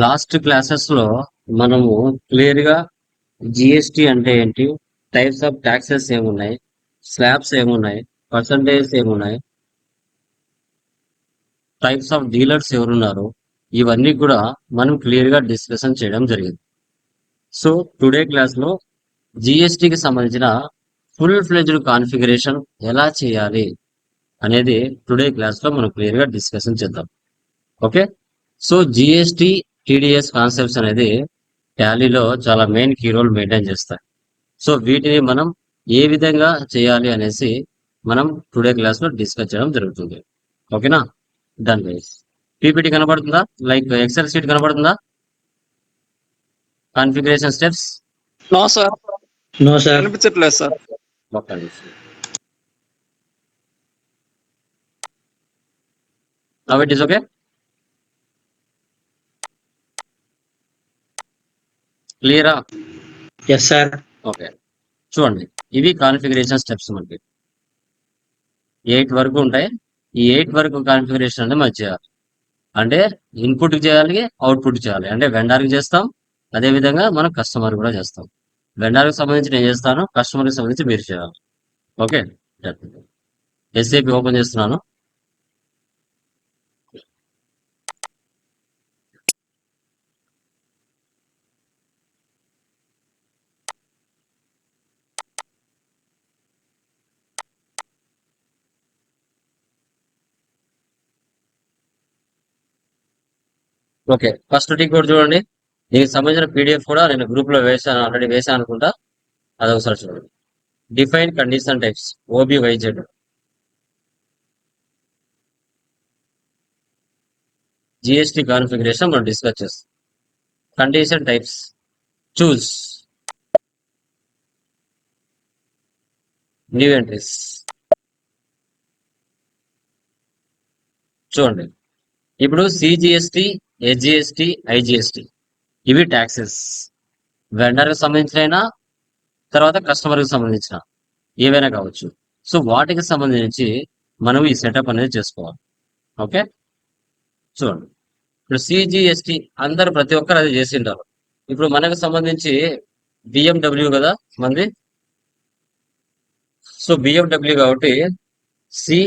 Last classes లో మనము clear గా జిఎస్టి అంటే ఏంటి, టైప్స్ ఆఫ్ ట్యాక్సెస్ ఏమున్నాయి, స్లాబ్స్ ఏమున్నాయి, పర్సంటేజ్ ఏమున్నాయి, టైప్స్ ఆఫ్ డీలర్స్ ఎవరున్నారు, ఇవన్నీ కూడా మనం క్లియర్ గా డిస్కషన్ చేయడం జరిగింది. సో టుడే క్లాస్ లో జిఎస్టికి సంబంధించిన ఫుల్ ఫ్లెజ్డ్ కాన్ఫిగరేషన్ ఎలా చేయాలి అనేది టుడే క్లాస్ లో మనం క్లియర్ గా డిస్కషన్ చేద్దాం. Okay, so GST TDS concepts అనేది టాలీలో చాలా మెయిన్ కీ రోల్ మెయింటైన్ చేస్తాయి. సో వీటిని మనం ఏ విధంగా చేయాలి అనేసి మనం టుడే క్లాస్ లో డిస్కస్ చేయడం జరుగుతుంది. ఓకేనా, డన్ గైస్. పీపీటీ కనబడుతుందా, లైక్ ఎక్సెల్ షీట్ కనబడుతుందా, configuration steps? No sir, no sir. కనిపించట్లేదు సార్. ఒక్క నిమిషం. Now it is okay. క్లియరా? Yes sir. ఓకే, చూడండి, ఇవి కాన్ఫిగరేషన్ స్టెప్స్. మనకి 8 వరకు ఉంటాయి. ఈ 8 వరకు కాన్ఫిగరేషన్ అనేది మనం చేయాలి. అంటే ఇన్పుట్ చేయాలి, అవుట్పుట్ చేయాలి. అంటే వెండర్కి చేస్తాం, అదే విధంగా మనం కస్టమర్ కూడా చేస్తాం. వెండర్కి సంబంధించి నేను చేస్తాను, కస్టమర్కి సంబంధించి మీరు చేయాలి. ఓకే, ఎస్ఏపి ఓపెన్ చేస్తున్నాను. ఓకే, ఫస్ట్ టీ కోడ్ చూడండి. దీనికి సంబంధించిన పీడిఎఫ్ కూడా నేను గ్రూప్ లో ఆల్రెడీ వేసాను అనుకుంటా. అదొకసారి చూడండి. Define condition types OBYZ. GST configuration మనం డిస్కస్ చేస్తాం. Condition types choose new entries. చూడండి, ఇప్పుడు సిజిఎస్టి, హెచ్జిఎస్టి, ఐజిఎస్టి ఇవి ట్యాక్సెస్. వెండర్కి సంబంధించిన, తర్వాత కస్టమర్కి సంబంధించిన ఏవైనా కావచ్చు. సో వాటికి సంబంధించి మనం ఈ సెటప్ అనేది చేసుకోవాలి. ఓకే, చూడండి, ఇప్పుడు సిజిఎస్టి అందరు ప్రతి ఒక్కరు అది చేసింటారు. ఇప్పుడు మనకు సంబంధించి బిఎండబ్ల్యూ కదా మంది. సో బిఎండబ్ల్యూ కాబట్టి C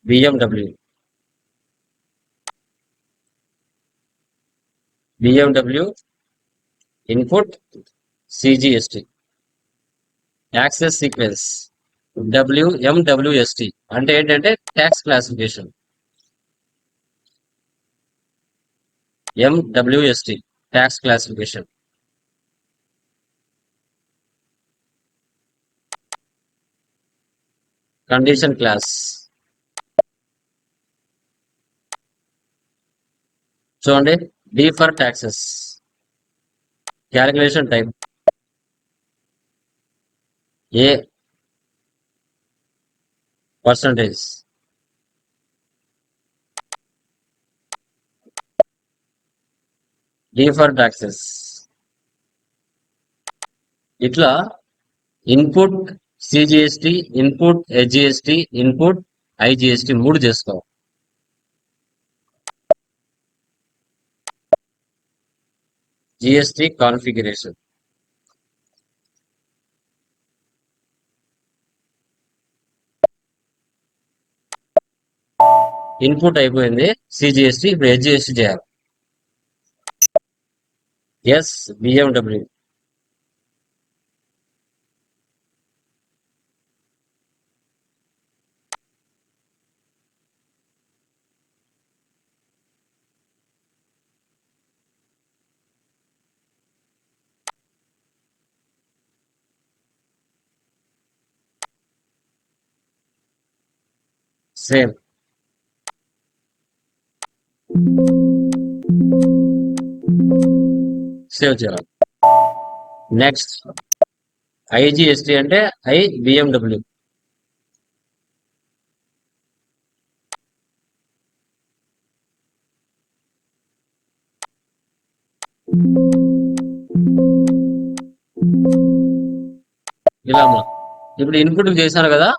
BMW, BMW input CGST access sequence MWST అంటే ఏంటంటే tax classification. MWST tax classification. Condition class. చూడండి, D for taxes. Calculation type A percentage. D for taxes. ఇట్లా input CGST, input SGST, input IGST 3 చేసుకోవాలి. GST configuration. Input అయిపోయింది CGST, ఇప్పుడు SGST చేయాలి. S BMW. Same. Save చేయాలి. Next IGST అంటే I BMW. ఇలా ఇప్పుడు ఇన్పుట్ చేశాను కదా,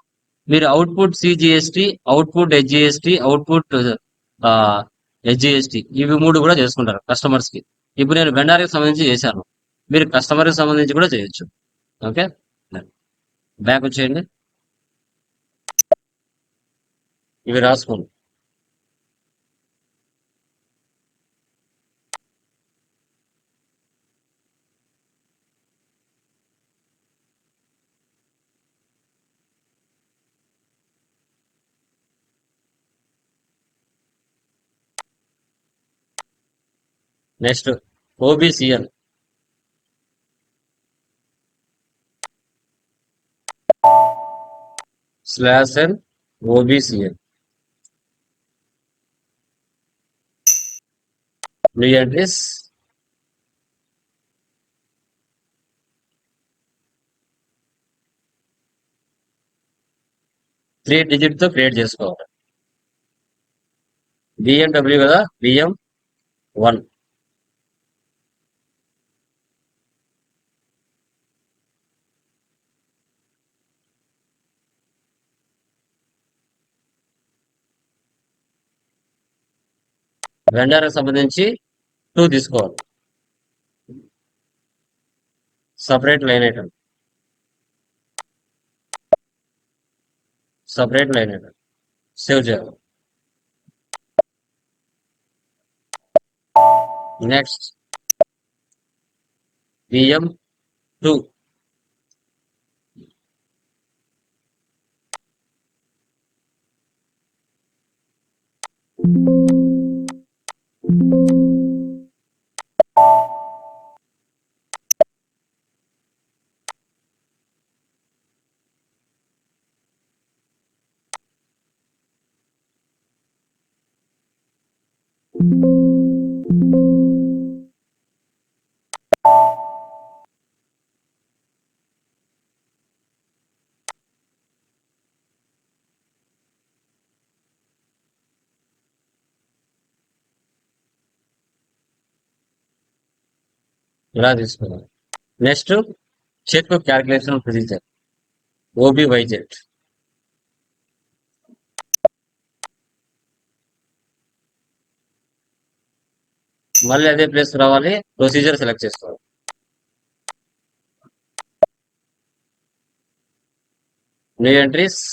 మీరు output CGST, output HGST, output HGST ఇవి 3 కూడా చేసుకుంటారు కస్టమర్స్ కి. ఇప్పుడు నేను వెండర్కి సంబంధించి చేశాను, మీరు కస్టమర్కి సంబంధించి కూడా చేయొచ్చు. ఓకే, బ్యాక్ వచ్చేయండి, ఇవి రాసుకోండి. నెక్స్ట్ ఓబిసిఎల్ స్లాష్ ఎన్ ఓబిసిఎల్ మీ అడ్రస్ త్రీ డిజిట్ తో క్రియేట్ చేసుకోవాలి. బిఎండబ్ల్యూ కదా, బిఎం 1. వెండర్కి సంబంధించి 2 తీసుకోవాలి. Separate line item, separate line item save చేయాలి. నెక్స్ట్ బిఎం 2, ఇలా తీసుకోవాలి. నెక్స్ట్ చెక్ క్యాల్కులేషన్ ప్రొసీజర్ ఓబివైజెడ్, మళ్ళీ అదే ప్లేస్ రావాలి, ప్రొసీజర్ సెలెక్ట్ చేసుకోవాలి. New entries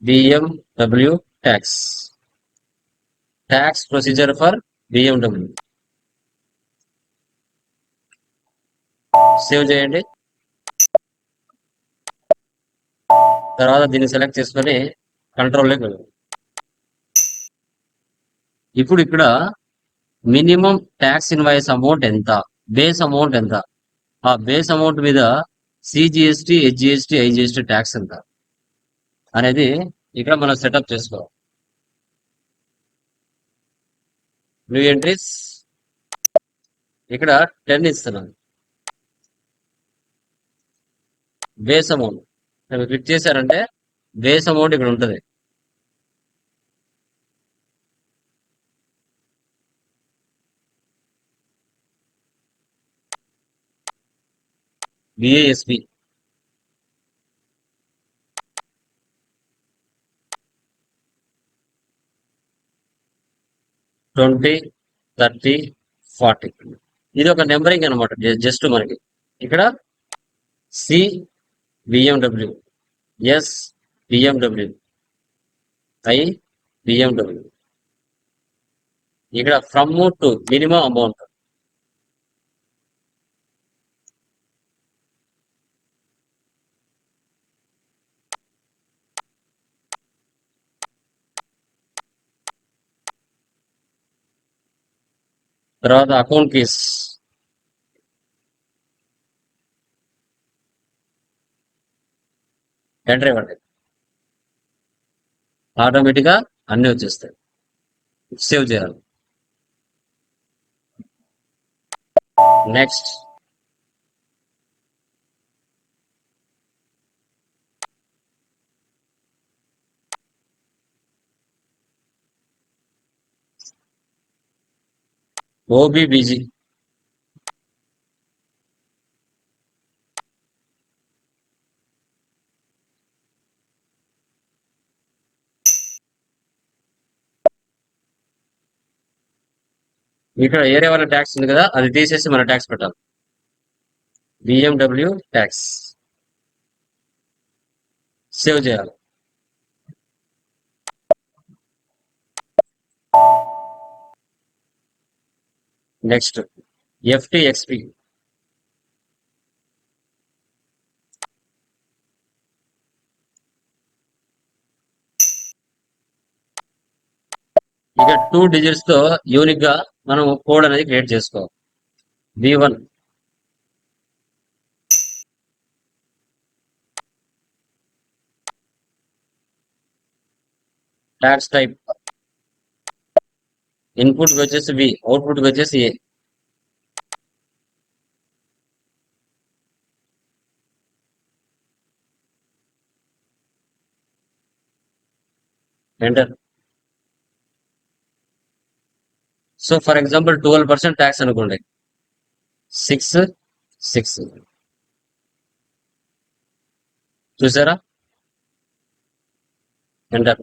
BMW tax, tax procedure for BMW. Save చేయండి. తర్వాత దీన్ని సెలెక్ట్ చేసుకొని కంట్రోల్లోకి వెళ్ళండి. ఇప్పుడు ఇక్కడ మినిమం ట్యాక్స్ ఇన్వాయిస్ అమౌంట్ ఎంత, బేస్ అమౌంట్ ఎంత, ఆ బేస్ అమౌంట్ మీద సిజిఎస్టి, హెచ్జిఎస్టి, ఐజిఎస్టి ట్యాక్స్ ఎంత అనేది ఇక్కడ మనం సెటప్ చేసుకోవాలి. న్యూ ఎంట్రీస్ ఇక్కడ 10 ఇస్తున్నాను. బేస్ అమౌంట్ క్లిక్ చేశారంటే బేస్ అమౌంట్ ఇక్కడ ఉంటుంది. బిఏఎస్పి 20, 30, 40. ఇది ఒక నెంబరింగ్ అనమాట, జస్ట్ మనకి ఇక్కడ C BMW, S BMW, I BMW. ఇక్కడ ఫ్రమ్ టు మినిమం అమౌంట్. తర్వాత అకౌంట్ కీస్, ఎంటర్ ఇవ్వండి, ఆటోమేటిక్గా అన్ని వచ్చేస్తాయి. సేవ్ చేయాలి. నెక్స్ట్ ఓబిబిజి, ఇక్కడ ఏరే వాళ్ళ ట్యాక్స్ ఉంది కదా, అది తీసేసి మన ట్యాక్స్ పెట్టాలి. బిఎండబ్ల్యూ ట్యాక్స్ సేవ్ చేయాలి. నెక్స్ట్ ఎఫ్టిఎక్స్పి. ఇక 2 డిజిట్స్ తో యూనిక్ గా మనం కోడ్ అనేది క్రియేట్ చేసుకోవాలి. V1 ట్యాక్స్ టైప్, ఇన్పుట్ వచ్చేసి వి, అవుట్పుట్ వచ్చేసి A. Enter. So for example 12% tax అనుకోండి. 6 6 చూసారా? ఎంటర్.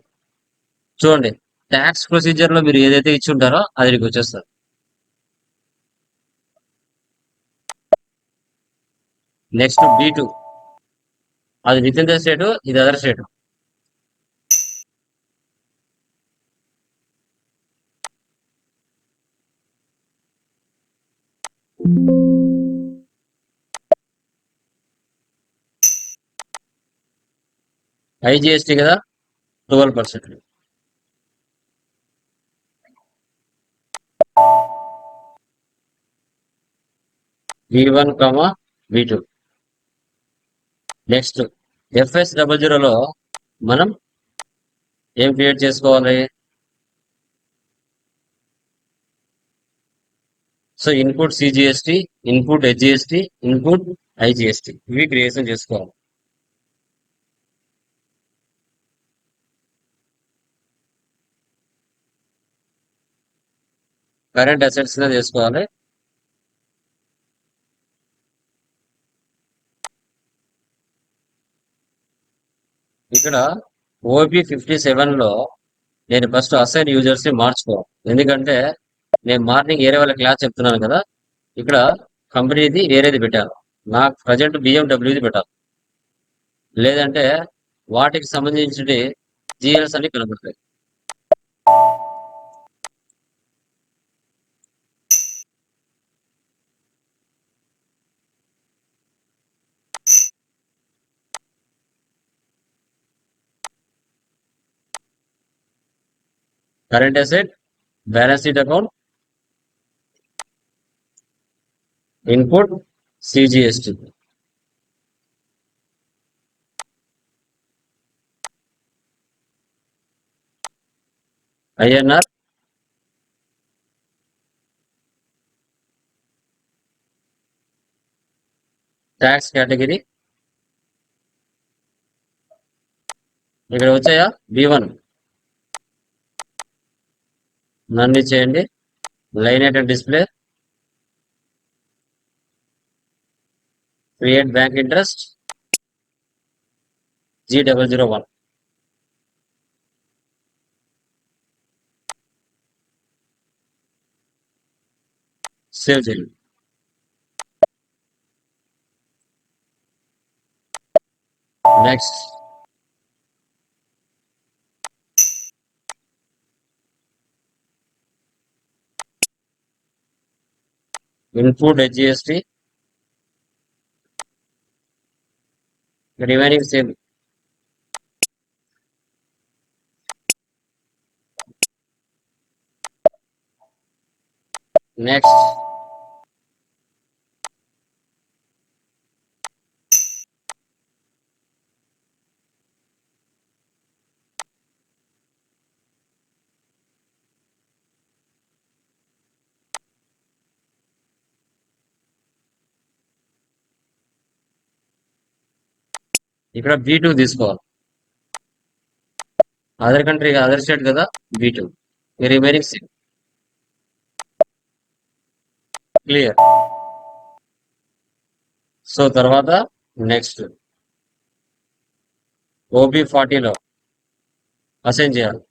చూడండి, ట్యాక్స్ ప్రొసీజర్ లో మీరు ఏదైతే ఇచ్చి ఉంటారో అది మీకు వచ్చేస్తారు. నెక్స్ట్ B2, అది విత్ ఇన్ ద స్టేట్, ఇది అదర్ స్టేట్. ఐజిఎస్టీ కదా, 12%. V1, V2. నెక్స్ట్ FS00లో మనం ఏం క్రియేట్ చేసుకోవాలి? So input CGST, input SGST, input IGST, ఇవి క్రియేషన్ చేసుకోవాలి. కరెంట్ అసెట్స్ గా చేసుకోవాలి. ఇక్కడ OP57లో నేను ఫస్ట్ అసైన్ యూజర్స్ ని మార్చుకోవాలి. ఎందుకంటే నేను మార్నింగ్ వేరే వాళ్ళ క్లాస్ చెప్తున్నాను కదా, ఇక్కడ కంపెనీది వేరేది పెట్టాను. నాకు ప్రజెంట్ బిఎండబ్ల్యూది పెట్టాలి. లేదంటే వాటికి సంబంధించిన జిఎల్స్ అన్ని కనబడతాయి. Current asset, balance sheet account, input CGST, INR, tax category. ఇక్కడ వచ్చాయా? B1 నన్ను చేయండి. Line item display, create bank interest, G001. Save చేయండి. Next input SGST, remaining same. Next ఇక్కడ B2 తీసుకోవాలి. అదర్ కంట్రీ, అదర్ స్టేట్ కదా, B2. Remaining same. Clear. So తర్వాత next OB40లో అసైన్ చేయాలి.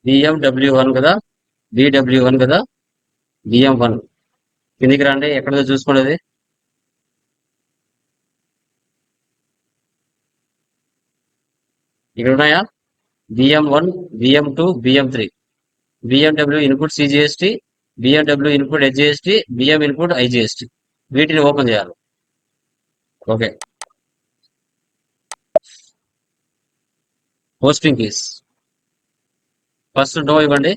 బిఎండబ్ల్యూ1 కదా, బిడబ్ల్యూ1 కదా, బిఎం1 కిందికి రండి. ఎక్కడదో చూసుకోండి. ఇక్కడ ఉన్నాయా? BM one, BM two, BM three. BMW input CGST, BMW input SGST, BM input IGST. వీటిని ఓపెన్ చేయాలి. Okay. Posting keys first no ఇవ్వండి.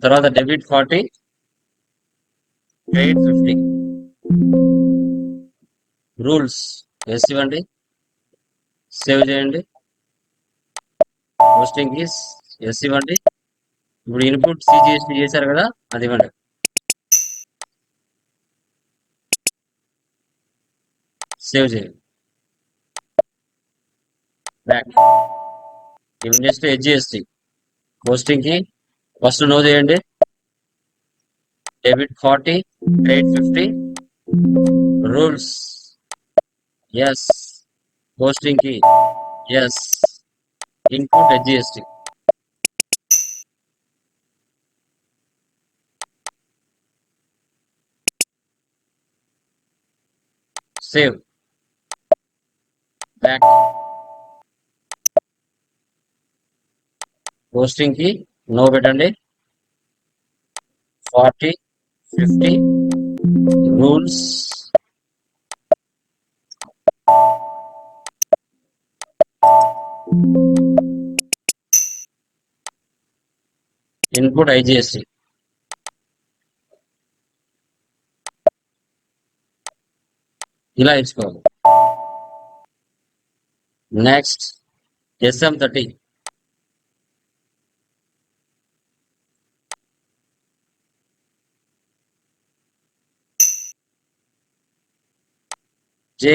తర్వాత డెబిట్ 40, క్రెడిట్ 50. రూల్స్ ఎస్ ఇవ్వండి. సేవ్ చేయండి. పోస్టింగ్ కీస్ ఎస్ ఇవ్వండి. ఇప్పుడు ఇన్పుట్ సిజిఎస్టి చేశారు కదా, అది ఇవ్వండి. సేవ్ చేయండి. బ్యాక్ ఇవి next SGST posting key first no చేయండి. Debit 40, credit 50. Rules yes. Posting key yes. Input SGST. Save. Back posting key no పెట్టండి. 40, 50. Rules input IGST. ఇలా ఇచ్చుకోవాలి. నెక్స్ట్ SM30 J_,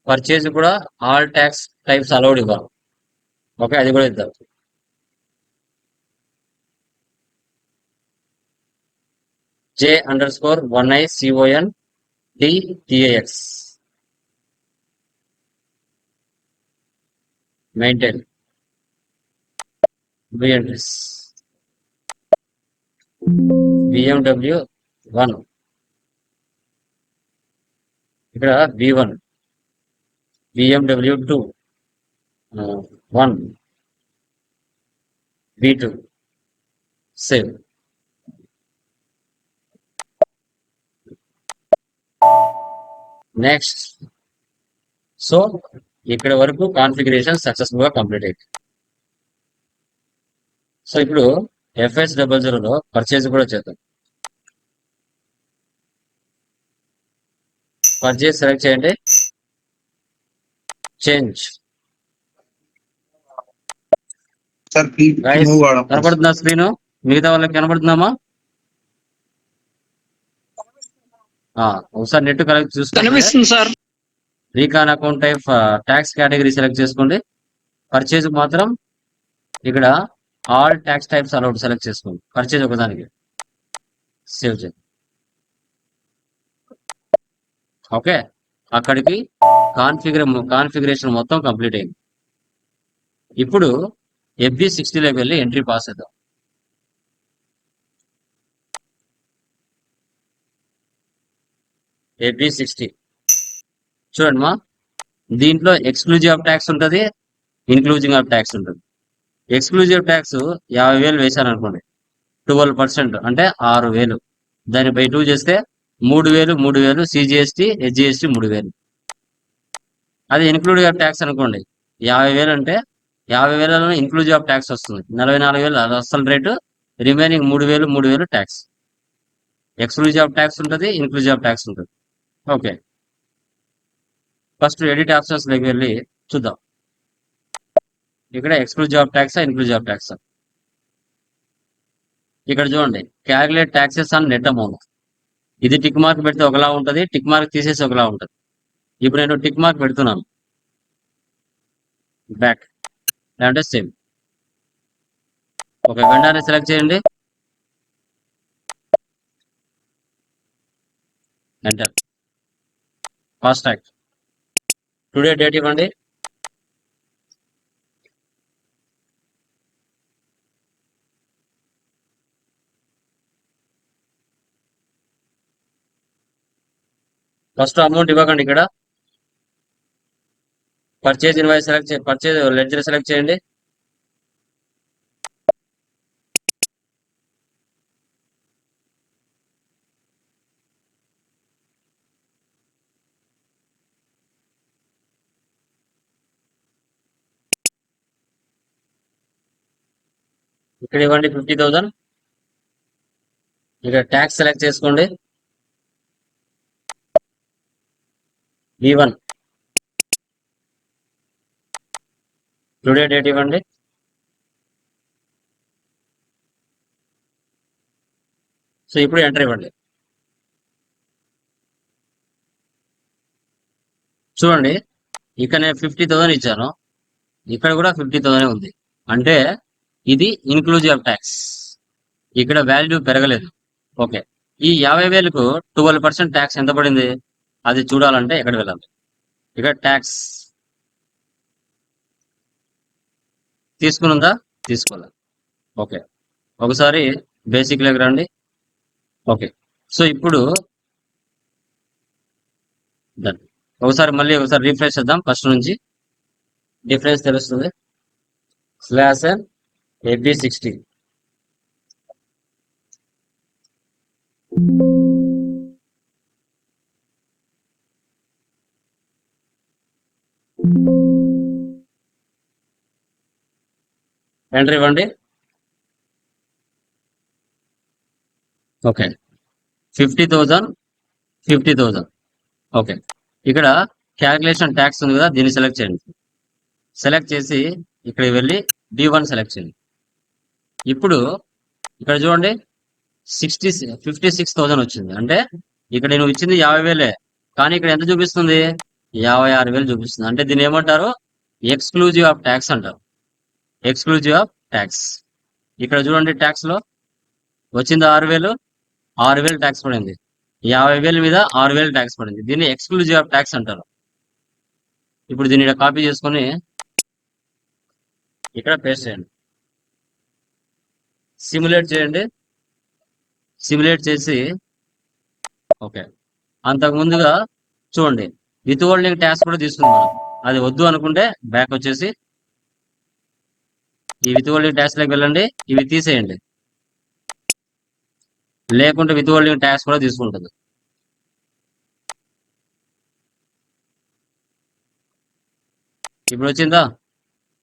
పర్చేజ్ కూడా ఆల్ ట్యాక్స్ టైప్స్ అలౌడ్ ఇవ్వాలి. Okay, అది కూడా ఇద్దాం. J_1ICONDTAX maintain బిఎండ్రీస్. బిఎండబ్ల్యూ1 ఇక్కడ B1, బిఎండబ్ల్యూ2 1, B2. Save. Next. So ఇక్కడ వరకు కాన్ఫిగరేషన్ సక్సెస్ఫుల్ గా కంప్లీట్ అయింది. సో ఇప్పుడు FS00లో పర్చేజ్ కూడా చేద్దాం. పర్చేజ్ సెలెక్ట్ చేయండి. చేంజ్. కనపడుతుందా స్క్రీన్? మిగతా వాళ్ళకి కనపడుతుందామా? ఒకసారి నెట్ కనెక్ట్ చూసుకోండి sir. Recon account type tax category select చేసుకోండి. పర్చేజ్ మాత్రం ఇక్కడ all tax types allowed select చేసుకోండి. పర్చేజ్ ఒకదానికి సేవ్ చేయండి. ఓకే, అక్కడికి కాన్ఫిగరేషన్ మొత్తం కంప్లీట్ అయింది. ఇప్పుడు FB60లోకి వెళ్ళి ఎంట్రీ పాస్ చేద్దాం. FB60 చూడండి మా, దీంట్లో ఎక్స్క్లూజివ్ ఆఫ్ ట్యాక్స్ ఉంటుంది, ఇన్క్లూజివ్ ఆఫ్ ట్యాక్స్ ఉంటుంది. ఎక్స్క్లూజివ్ ట్యాక్స్ 50,000 వేశాను అనుకోండి, 12% అంటే 6,000. దాన్ని బై 2 చేస్తే 3,000 సిజిఎస్టి హెచ్జిఎస్టి 3,000. అది ఇన్క్లూజివ్ ఆఫ్ ట్యాక్స్ అనుకోండి, 50,000 అంటే 50,000లో ఇన్క్లూజివ్ ఆఫ్ ట్యాక్స్ వస్తుంది. 44,000 అది అసలు rate, remaining 3,000 tax. Exclusive of tax ఉంటుంది, ఇన్క్లూజివ్ ఆఫ్ ట్యాక్స్ ఉంటుంది. ఓకే, ఫస్ట్ ఎడిట్ ఆప్షన్స్ లోకి వెళ్ళి చూద్దాం. ఇక్కడ exclusive of tax, inclusive of tax. ఇక్కడ చూడండి, calculate taxes on net amount. ఇది టిక్ మార్క్ పెడితే ఒకలా ఉంటుంది, టిక్ మార్క్ తీసేసి ఒకలా ఉంటుంది. ఇప్పుడు నేను టిక్ మార్క్ పెడుతున్నాను. బ్యాక్ అంటే సేమ్. ఓకే, వెండర్ని సెలెక్ట్ చేయండి. Enter. Fast track. Today date ఇవ్వండి. ఫస్ట్ అమౌంట్ ఇవ్వకండి. ఇక్కడ పర్చేజ్ ఇన్వాయిస్ సెలెక్ట్ చేయండి, పర్చేజ్ లెడ్జర్ సెలెక్ట్ చేయండి. ఇక్కడ ఇవ్వండి 50,000. ఇక్కడ ట్యాక్స్ సెలెక్ట్ చేసుకోండి. V1 టుడే డేట్ ఇవ్వండి. సో ఇప్పుడు ఎంటర్ ఇవ్వండి. చూడండి, ఇక్కడ నేను 50,000 ఇచ్చాను, ఇక్కడ కూడా 50,000 ఉంది. అంటే ఇది ఇన్క్లూజివ్ ఆఫ్ ట్యాక్స్. ఇక్కడ వాల్యూ పెరగలేదు. ఓకే, ఈ 50,000కు 12% ట్యాక్స్ ఎంత పడింది అది చూడాలంటే ఎక్కడ వెళ్ళాలి? ఇక్కడ ట్యాక్స్ తీసుకునుందా? తీసుకోవాలి. ఓకే, ఒకసారి బేసిక్ లెక్క రండి. ఓకే, సో ఇప్పుడు ఒకసారి రిఫ్రెష్ చేద్దాం. ఫస్ట్ నుంచి డిఫరెన్స్ తెలుస్తుంది. Slash and AB60. ఎంటర్ ఇవ్వండి. ఓకే, 50,000 50,000. ఓకే, ఇక్కడ క్యాలిక్యులేషన్ ట్యాక్స్ ఉంది కదా, దీన్ని సెలెక్ట్ చేయండి. సెలెక్ట్ చేసి ఇక్కడ వెళ్ళి B1 సెలెక్ట్ చేయండి. ఇప్పుడు ఇక్కడ చూడండి 56,000 వచ్చింది. అంటే ఇక్కడ నేను ఇచ్చింది 50,000, కానీ ఇక్కడ ఎంత చూపిస్తుంది? 56,000 చూపిస్తుంది. అంటే దీన్ని ఏమంటారు? ఎక్స్క్లూజివ్ ఆఫ్ ట్యాక్స్ అంటారు. Exclusive of tax. ఇక్కడ చూడండి, ట్యాక్స్ లో వచ్చింది 6,000, 6,000 ట్యాక్స్ పడింది. 50,000 మీద 6,000 ట్యాక్స్ పడింది. దీన్ని ఎక్స్క్లూజివ్ ఆఫ్ ట్యాక్స్ అంటారు. ఇప్పుడు దీన్ని ఇక్కడ కాపీ చేసుకొని ఇక్కడ పేస్ట్ చేయండి. సిమ్యులేట్ చేయండి. సిమ్యులేట్ చేసి ఓకే, అంతకు ముందుగా చూడండి విత్ హోల్డింగ్ ట్యాక్స్ కూడా తీసుకుందాం. అది వద్దు అనుకుంటే బ్యాక్ వచ్చేసి ఈ విత్ హోల్డింగ్ ట్యాక్స్ లోకి వెళ్ళండి. ఇవి తీసేయండి. లేకుంటే విత్ హోల్డింగ్ ట్యాక్స్ కూడా తీసుకుంటుంది. ఇప్పుడు వచ్చిందా?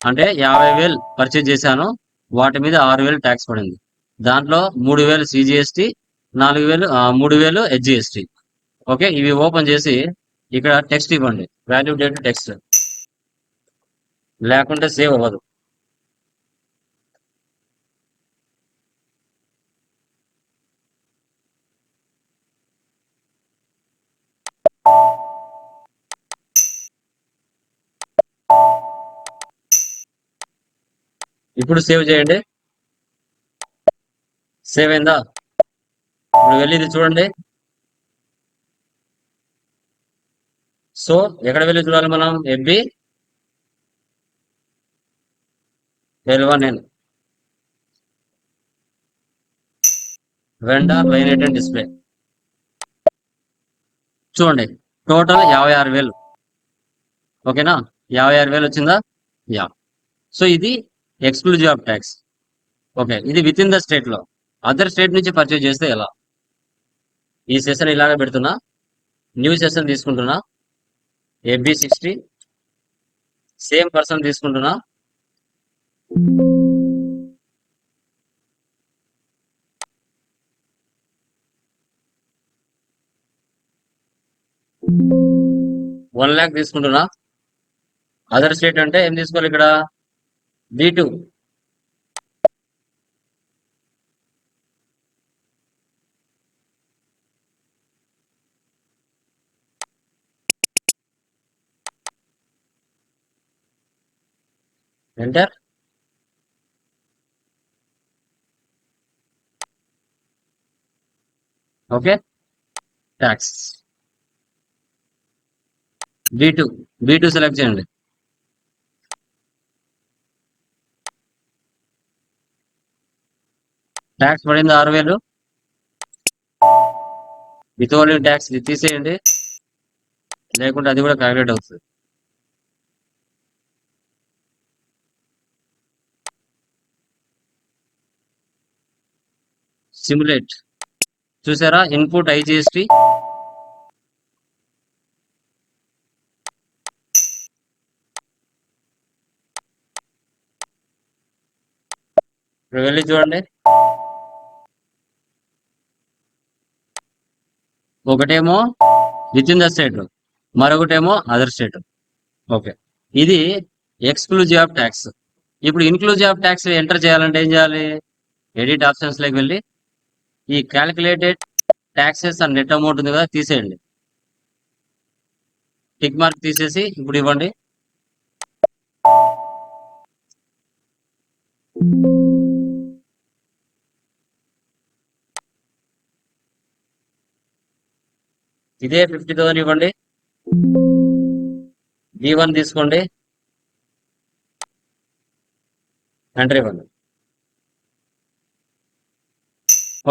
అంటే 50,000 పర్చేజ్ చేశాను, వాటి మీద 6,000 ట్యాక్స్ పడింది. దాంట్లో 3,000 CGST, 4,000 3,000 HGST. ఓకే, ఇవి ఓపెన్ చేసి ఇక్కడ టెక్స్ట్ ఇవ్వండి. వాల్యూ డేట్ టెక్స్ట్, లేకుంటే సేవ్ అవ్వదు. ఇప్పుడు సేవ్ చేయండి. సేవ్ అయిందా? ఇప్పుడు వెళ్ళి ఇది చూడండి. సో ఎక్కడ వెళ్ళి చూడాలి మనం? FB L1N vendor line item display. చూడండి, టోటల్ 56,000. ఓకేనా? 56,000 వచ్చిందా? యా. సో ఇది ఎక్స్క్లూజివ్ ఆఫ్ ట్యాక్స్. ఓకే, ఇది విత్ ఇన్ ద స్టేట్ లో. అదర్ స్టేట్ నుంచి పర్చేజ్ చేస్తే ఎలా? ఈ సెషన్ ఇలాగే పెడుతున్నా. న్యూ సెషన్ తీసుకుంటున్నా. FB60 సేమ్ పర్సన్ తీసుకుంటున్నా. వన్ ల్యాక్ తీసుకుంటున్నా. అదర్ స్టేట్ అంటే ఏం తీసుకోవాలి? ఇక్కడ B2. Enter. Okay, tax. B two B two select చేయండి. ట్యాక్స్ పడింది 6,000. వితౌలింగ్ ట్యాక్స్ తీసేయండి, లేకుంటే అది కూడా క్యాలిక్యులేట్ అవుతుంది. సిమ్యులేట్ చూసారా, ఇన్పుట్ ఐజిఎస్టి. ఇప్పుడు వెళ్ళి చూడండి, ఒకటేమో విత్ ఇన్ ద స్టేట్, మరొకటేమో అదర్ స్టేట్. ఓకే, ఇది ఎక్స్క్లూజివ్ ఆఫ్ ట్యాక్స్. ఇప్పుడు ఇన్క్లూజివ్ ఆఫ్ ట్యాక్స్ ఎంటర్ చేయాలంటే ఏం చేయాలి? ఎడిట్ ఆప్షన్స్ లోకి వెళ్ళి ఈ calculated taxes and net amount ఉంది కదా, తీసేయండి. టిక్ మార్క్ తీసేసి ఇప్పుడు ఇవ్వండి. ఇదే 50,000 ఇవ్వండి. B1 తీసుకోండి, ఎంటర్ ఇవ్వండి.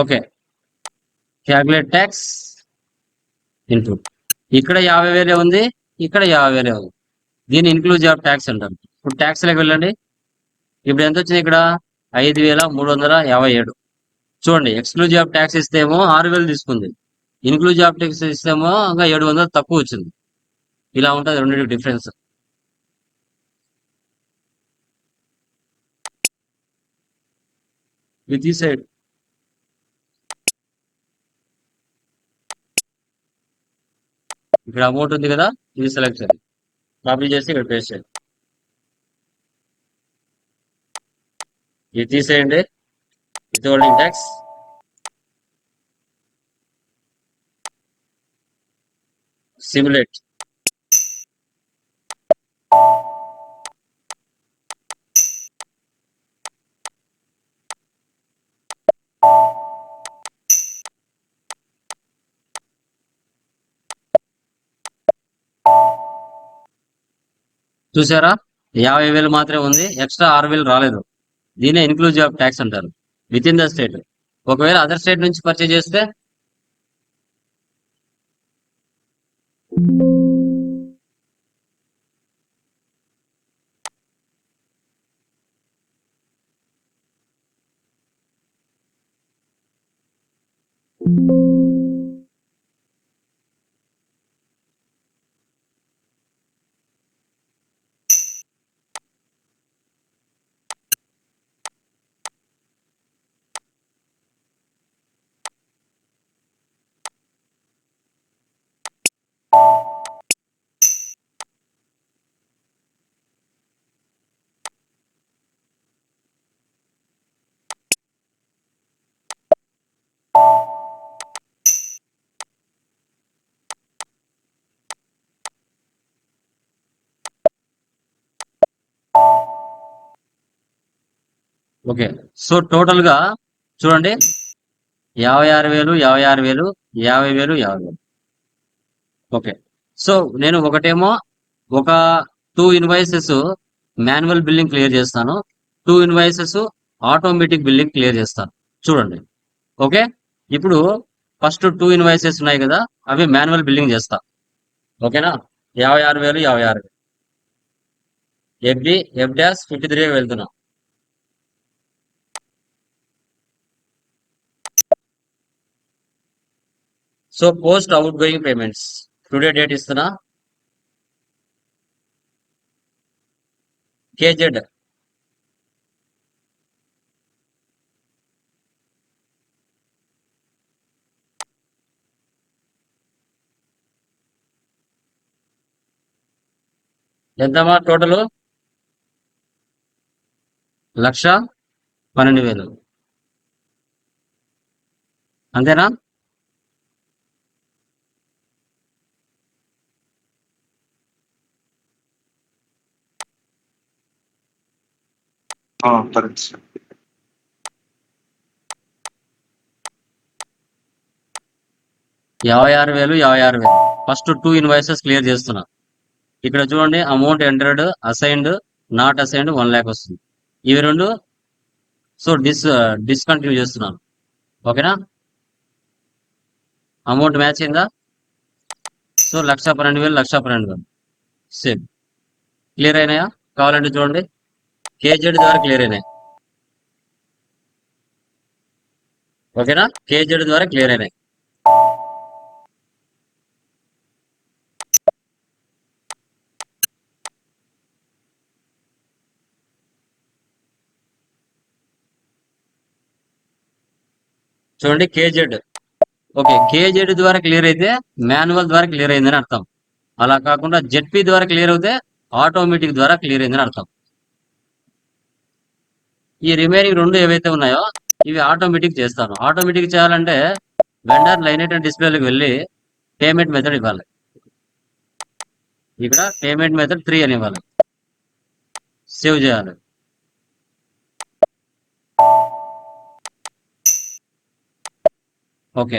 Okay, calculate tax input. ఇక్కడ 50,000 ఉంది, ఇక్కడ 50,000 ఉంది. దీన్ని ఇన్క్లూజివ్ ఆఫ్ ట్యాక్స్ అంటారు. ఇప్పుడు ట్యాక్స్ లోకి వెళ్ళండి. ఇప్పుడు ఎంత వచ్చింది ఇక్కడ? 5,357. చూడండి, ఎక్స్క్లూజివ్ ఆఫ్ ట్యాక్స్ ఇస్తేమో 6,000 తీసుకుంది, ఇన్క్లూజివ్ ఆఫ్ ట్యాక్స్ ఇస్తేమో ఇంకా 700 తక్కువ వచ్చింది. ఇలా ఉంటుంది రెండింటి డిఫరెన్స్. ఇది తీసేయండి. ఇక్కడ అమౌంట్ ఉంది కదా, ఇది సెలెక్ట్ చేయండి, కాపీ చేసి ఇక్కడ పేస్ట్ చేయండి. ఇది తీసేయండి, వితౌలింగ్ ట్యాక్స్. సిమ్యులేట్ చూసారా, 50,000 మాత్రమే ఉంది, ఎక్స్ట్రా 6,000 రాలేదు. దీనే ఇన్క్లూజివ్ ఆఫ్ ట్యాక్స్ అంటారు, విత్ ఇన్ ద స్టేట్. ఒకవేళ అదర్ స్టేట్ నుంచి పర్చేజ్ చేస్తే ఓకే. సో టోటల్ గా చూడండి, 56,000, 56,000, 50,000, 50,000. ఓకే, సో నేను ఒకటేమో ఒక 2 ఇన్వాయిసెస్ మాన్యువల్ బిల్లింగ్ క్లియర్ చేస్తాను, 2 ఇన్వాయిసెస్ ఆటోమేటిక్ బిల్లింగ్ క్లియర్ చేస్తాను. చూడండి, ఓకే. ఇప్పుడు ఫస్ట్ 2 ఇన్వాయిసెస్ ఉన్నాయి కదా, అవి మాన్యువల్ బిల్లింగ్ చేస్తా. ఓకేనా, 56,000, 56,000. ఎఫ్డి ఎఫ్ డాష్ 53 వెళ్తున్నా. So post outgoing payments today date ఇస్తున్నా. కేజెడ్ ఎంతమా టోటల్? 1,12,000. అంతేనా? Correct sir. 56,000, 56,000. First 2 invoices clear చేస్తున్నా. ఇక్కడ చూడండి amount entered, assigned, not assigned 1 lakh వస్తుంది. ఇవి రెండు సో డిస్కంటిన్యూ చేస్తున్నాను. ఓకేనా? అమౌంట్ మ్యాచ్ అయిందా? So 1,12,000 1,12,000 same. క్లియర్ అయినాయా? కావాలంటే చూడండి కేజెడ్ ద్వారా క్లియర్ అయినాయి. ఓకేనా? కేజెడ్ ద్వారా క్లియర్ అయినాయి. చూడండి కేజెడ్. ఓకే, కేజెడ్ ద్వారా క్లియర్ అయితే మాన్యువల్ ద్వారా క్లియర్ అయిందని అర్థం. అలా కాకుండా జెడ్పీ ద్వారా క్లియర్ అవుతే ఆటోమేటిక్ ద్వారా క్లియర్ అయిందని అర్థం. ఈ రిమైనింగ్ రెండు ఏవైతే ఉన్నాయో ఇవి ఆటోమేటిక్ చేస్తాను. ఆటోమేటిక్ చేయాలంటే వెండర్ లైన్ ఐటమ్ డిస్ప్లేలోకి వెళ్ళి పేమెంట్ మెథడ్ ఇవ్వాలి. ఇక్కడ పేమెంట్ మెథడ్ 3 అని ఇవ్వాలి. సేవ్ చేయాలి. ఓకే,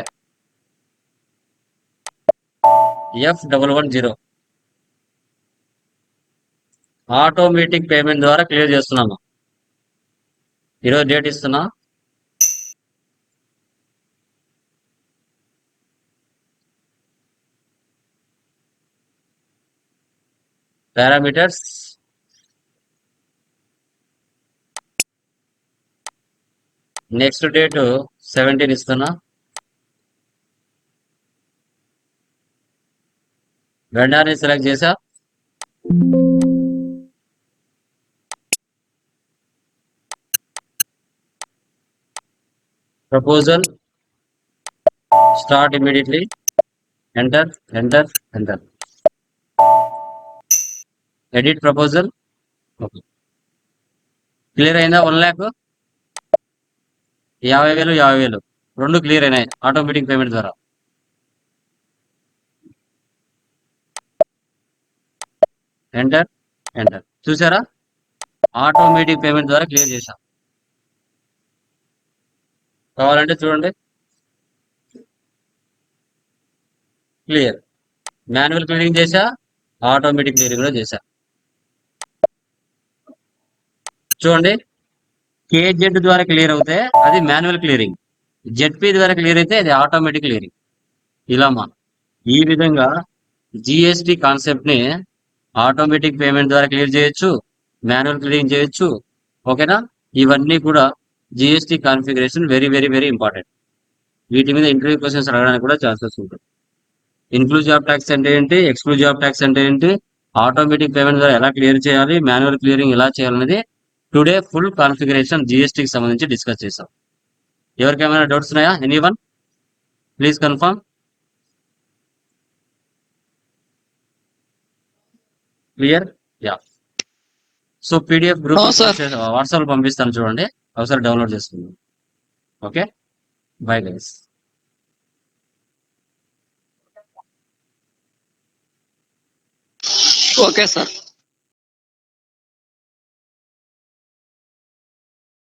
F110 ఆటోమేటిక్ పేమెంట్ ద్వారా క్లియర్ చేస్తున్నాను. ఈరోజు డేట్ ఇస్తున్నా. పారామీటర్స్ నెక్స్ట్ డేట్ 17 ఇస్తున్నా. వెండర్ని సెలెక్ట్ చేసా. Proposal start immediately. Enter enter enter. Edit proposal. Okay, clear అయిందా? 1 lakh 50,000 రెండు క్లియర్ అయినాయి ఆటోమేటిక్ పేమెంట్ ద్వారా. Enter enter. చూసారా? ఆటోమేటిక్ పేమెంట్ ద్వారా క్లియర్ చేశాం. కావాలంటే చూడండి క్లియర్. మాన్యువల్ క్లియరింగ్ చేశా, ఆటోమేటిక్ క్లియరింగ్ కూడా చేశా. చూడండి కేజెడ్ ద్వారా క్లియర్ అవుతే అది మాన్యువల్ క్లియరింగ్, జెడ్పీ ద్వారా క్లియర్ అయితే అది ఆటోమేటిక్ క్లియరింగ్. ఇలా ఈ విధంగా జిఎస్టి కాన్సెప్ట్ ని ఆటోమేటిక్ పేమెంట్ ద్వారా క్లియర్ చేయొచ్చు, మాన్యువల్ క్లియరింగ్ చేయొచ్చు. ఓకేనా? ఇవన్నీ కూడా GST configuration very very very important. వీటి మీద ఇంటర్వ్యూ క్వశ్చన్స్ అడగడానికి కూడా ఛాన్సెస్ ఉంటుంది. ఇన్క్లూజివ్ ఆఫ్ ట్యాక్స్ అంటే ఏంటి, ఎక్స్క్లూజివ్ ఆఫ్ ట్యాక్స్ అంటే ఏంటి, ఆటోమేటిక్ పేమెంట్ ద్వారా ఎలా క్లియర్ చేయాలి, మాన్యువల్ క్లియరింగ్ ఎలా చేయాలనేది టుడే ఫుల్ కాన్ఫిగరేషన్ జిఎస్టికి సంబంధించి డిస్కస్ చేసాం. ఎవరికైనా డౌట్స్ ఉన్నాయా? Anyone please confirm. Clear? Yeah. So PDF group WhatsApp పంపిస్తాను, చూడండి ఒకసారి డౌన్లోడ్ చేసుకుందాం. Okay, bye guys. Okay sir.